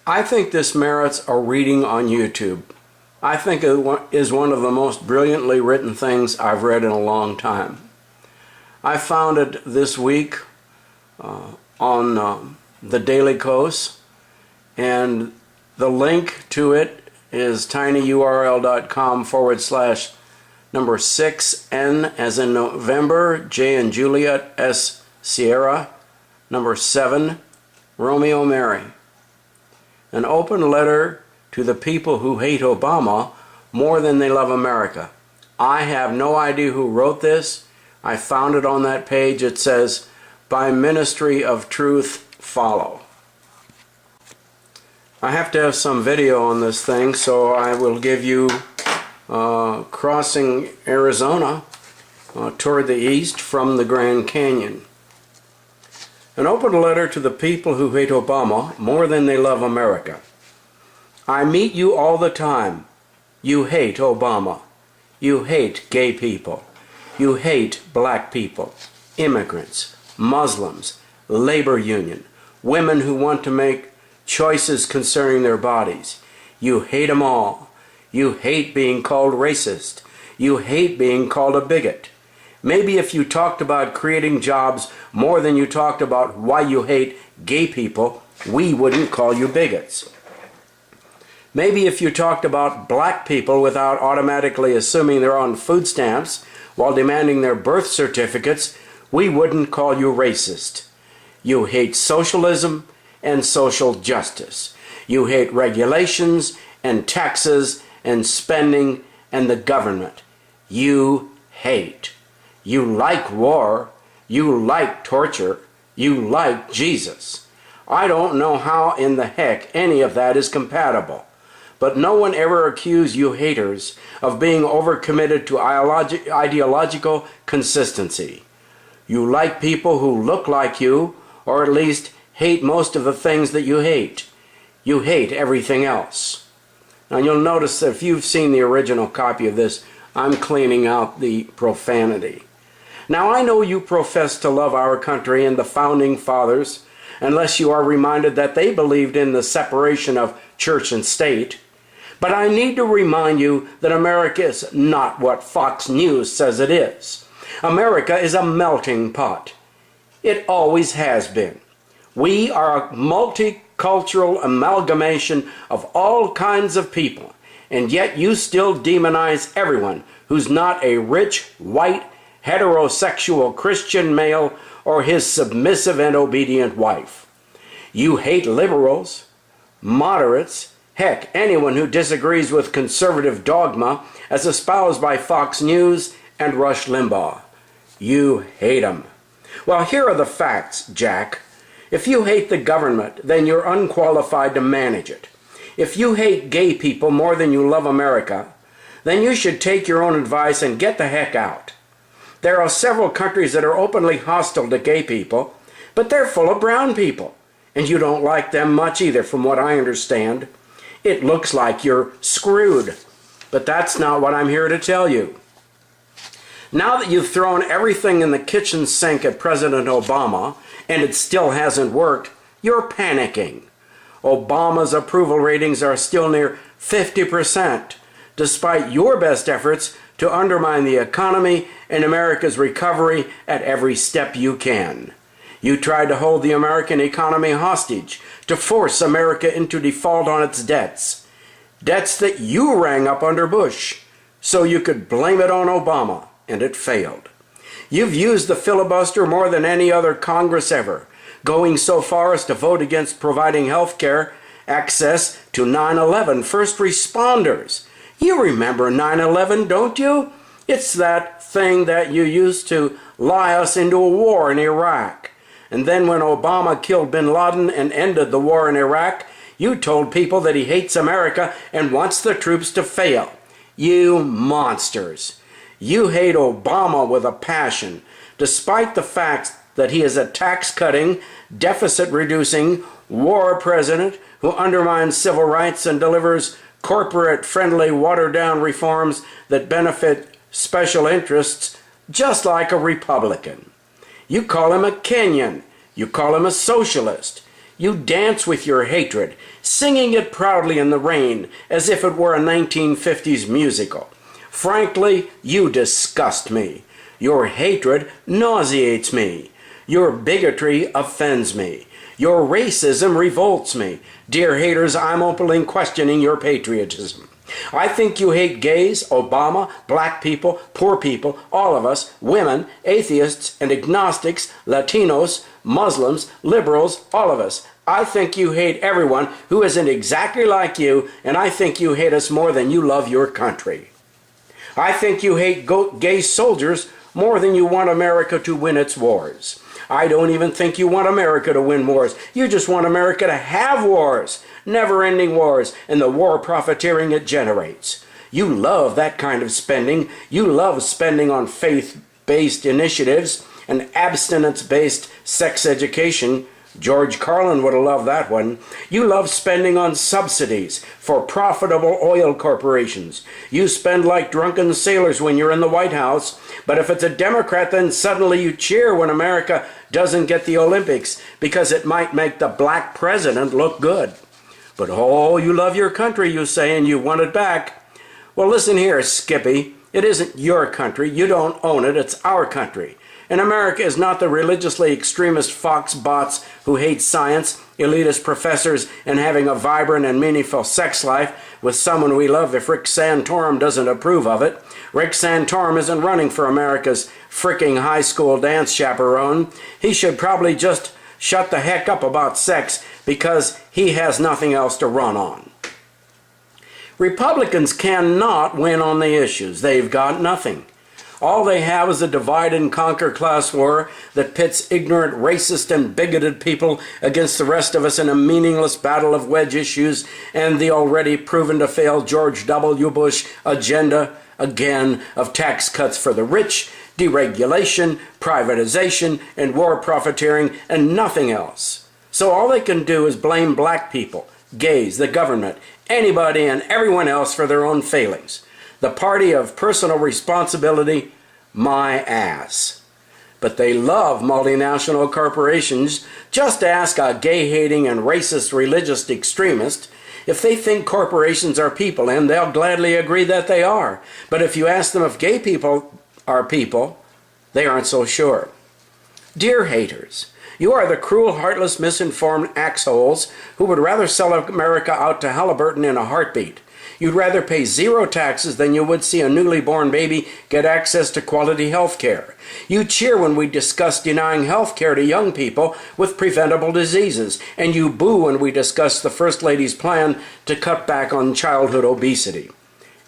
I think this merits a reading on YouTube. I think it is one of the most brilliantly written things I've read in a long time. I found it this week on the Daily Kos, and the link to it is tinyurl.com/6N as in November, J in Juliet, S Sierra, 7, Romeo Mary. An open letter to the people who hate Obama more than they love America. I have no idea who wrote this. I found it on that page. It says, "By ministry of truth, follow." I have to have some video on this thing, so I will give you crossing Arizona toward the east from the Grand Canyon. An open letter to the people who hate Obama more than they love America. I meet you all the time. You hate Obama. You hate gay people. You hate black people, immigrants, Muslims, labor union, women who want to make choices concerning their bodies. You hate them all. You hate being called racist. You hate being called a bigot. Maybe if you talked about creating jobs more than you talked about why you hate gay people, we wouldn't call you bigots. Maybe if you talked about black people without automatically assuming they're on food stamps while demanding their birth certificates, we wouldn't call you racist. You hate socialism and social justice. You hate regulations and taxes and spending and the government. You hate. You like war. You like torture. You like Jesus. I don't know how in the heck any of that is compatible. But no one ever accused you haters of being overcommitted to ideological consistency. You like people who look like you, or at least hate most of the things that you hate. You hate everything else. Now you'll notice that if you've seen the original copy of this, I'm cleaning out the profanity. Now I know you profess to love our country and the founding fathers, unless you are reminded that they believed in the separation of church and state. But I need to remind you that America is not what Fox News says it is. America is a melting pot. It always has been. We are a multicultural amalgamation of all kinds of people, and yet you still demonize everyone who's not a rich, white, heterosexual Christian male or his submissive and obedient wife. You hate liberals, moderates, heck, anyone who disagrees with conservative dogma as espoused by Fox News and Rush Limbaugh. You hate them. Well, here are the facts, Jack. If you hate the government, then you're unqualified to manage it. If you hate gay people more than you love America, then you should take your own advice and get the heck out. There are several countries that are openly hostile to gay people, but they're full of brown people, and you don't like them much either, from what I understand. It looks like you're screwed, but that's not what I'm here to tell you. Now that you've thrown everything in the kitchen sink at President Obama, and it still hasn't worked, you're panicking. Obama's approval ratings are still near 50%, despite your best efforts to undermine the economy and America's recovery at every step you can. You tried to hold the American economy hostage, to force America into default on its debts. Debts that you rang up under Bush, so you could blame it on Obama, and it failed. You've used the filibuster more than any other Congress ever, going so far as to vote against providing health care access to 9/11 first responders. You remember 9/11, don't you? It's that thing that you used to lie us into a war in Iraq. And then when Obama killed bin Laden and ended the war in Iraq, you told people that he hates America and wants the troops to fail. You monsters. You hate Obama with a passion, despite the fact that he is a tax-cutting, deficit-reducing, war president who undermines civil rights and delivers corporate-friendly, watered-down reforms that benefit special interests, just like a Republican. You call him a Kenyan. You call him a socialist. You dance with your hatred, singing it proudly in the rain as if it were a 1950s musical. Frankly, you disgust me. Your hatred nauseates me. Your bigotry offends me. Your racism revolts me. Dear haters, I'm openly questioning your patriotism. I think you hate gays, Obama, black people, poor people, all of us, women, atheists and agnostics, Latinos, Muslims, liberals, all of us. I think you hate everyone who isn't exactly like you, and I think you hate us more than you love your country. I think you hate gay soldiers more than you want America to win its wars. I don't even think you want America to win wars. You just want America to have wars, never-ending wars, and the war profiteering it generates. You love that kind of spending. You love spending on faith-based initiatives and abstinence-based sex education. George Carlin would have loved that one. You love spending on subsidies for profitable oil corporations. You spend like drunken sailors when you're in the White House, but if it's a Democrat, then suddenly you cheer when America doesn't get the Olympics because it might make the black president look good. But oh, you love your country, you say, and you want it back. Well, listen here, Skippy. It isn't your country. You don't own it. It's our country. And America is not the religiously extremist Fox bots who hate science, elitist professors, and having a vibrant and meaningful sex life with someone we love if Rick Santorum doesn't approve of it. Rick Santorum isn't running for America's fricking high school dance chaperone. He should probably just shut the heck up about sex because he has nothing else to run on. Republicans cannot win on the issues. They've got nothing. All they have is a divide and conquer class war that pits ignorant, racist, and bigoted people against the rest of us in a meaningless battle of wedge issues and the already proven to fail George W. Bush agenda, again, of tax cuts for the rich, deregulation, privatization, and war profiteering, and nothing else. So all they can do is blame black people, gays, the government, anybody and everyone else for their own failings. The party of personal responsibility, my ass. But they love multinational corporations. Just ask a gay-hating and racist religious extremist if they think corporations are people, and they'll gladly agree that they are. But if you ask them if gay people are people, they aren't so sure. Dear haters, you are the cruel, heartless, misinformed axholes who would rather sell America out to Halliburton in a heartbeat. You'd rather pay zero taxes than you would see a newly born baby get access to quality health care. You cheer when we discuss denying health care to young people with preventable diseases, and you boo when we discuss the First Lady's plan to cut back on childhood obesity.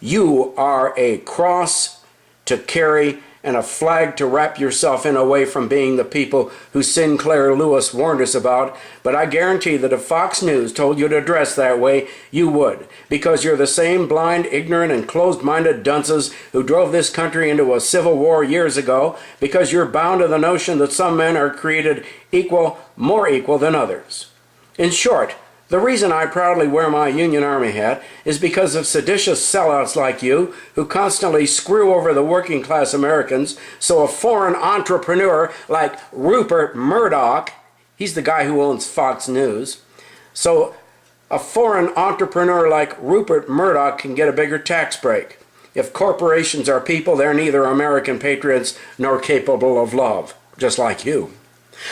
You are a cross to carry and a flag to wrap yourself in away from being the people who Sinclair Lewis warned us about, but I guarantee that if Fox News told you to dress that way, you would, because you're the same blind, ignorant, and closed-minded dunces who drove this country into a civil war years ago, because you're bound to the notion that some men are created equal, more equal than others. In short, the reason I proudly wear my Union Army hat is because of seditious sellouts like you who constantly screw over the working class Americans, so a foreign entrepreneur like Rupert Murdoch, he's the guy who owns Fox News, so a foreign entrepreneur like Rupert Murdoch can get a bigger tax break. If corporations are people, they're neither American patriots nor capable of love, just like you.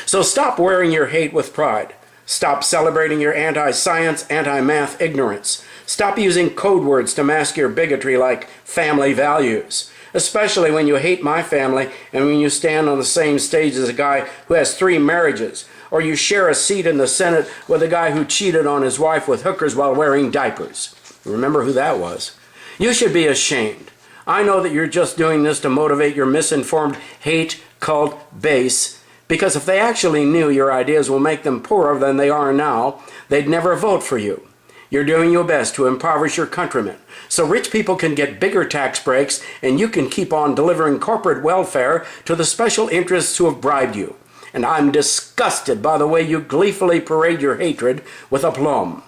So stop wearing your hate with pride. Stop celebrating your anti-science, anti-math ignorance. Stop using code words to mask your bigotry like family values, especially when you hate my family and when you stand on the same stage as a guy who has 3 marriages, or you share a seat in the Senate with a guy who cheated on his wife with hookers while wearing diapers. Remember who that was. You should be ashamed. I know that you're just doing this to motivate your misinformed hate cult base, because if they actually knew your ideas will make them poorer than they are now, they'd never vote for you. You're doing your best to impoverish your countrymen, so rich people can get bigger tax breaks and you can keep on delivering corporate welfare to the special interests who have bribed you. And I'm disgusted by the way you gleefully parade your hatred with aplomb.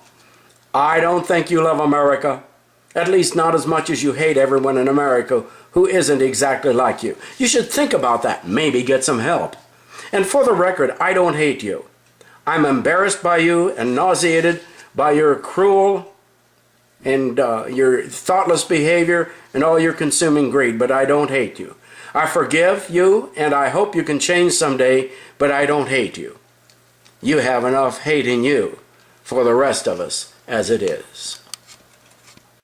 I don't think you love America, at least not as much as you hate everyone in America who isn't exactly like you. You should think about that, maybe get some help. And for the record, I don't hate you. I'm embarrassed by you and nauseated by your cruel and your thoughtless behavior and all your consuming greed, but I don't hate you. I forgive you, and I hope you can change someday, but I don't hate you. You have enough hate in you for the rest of us as it is.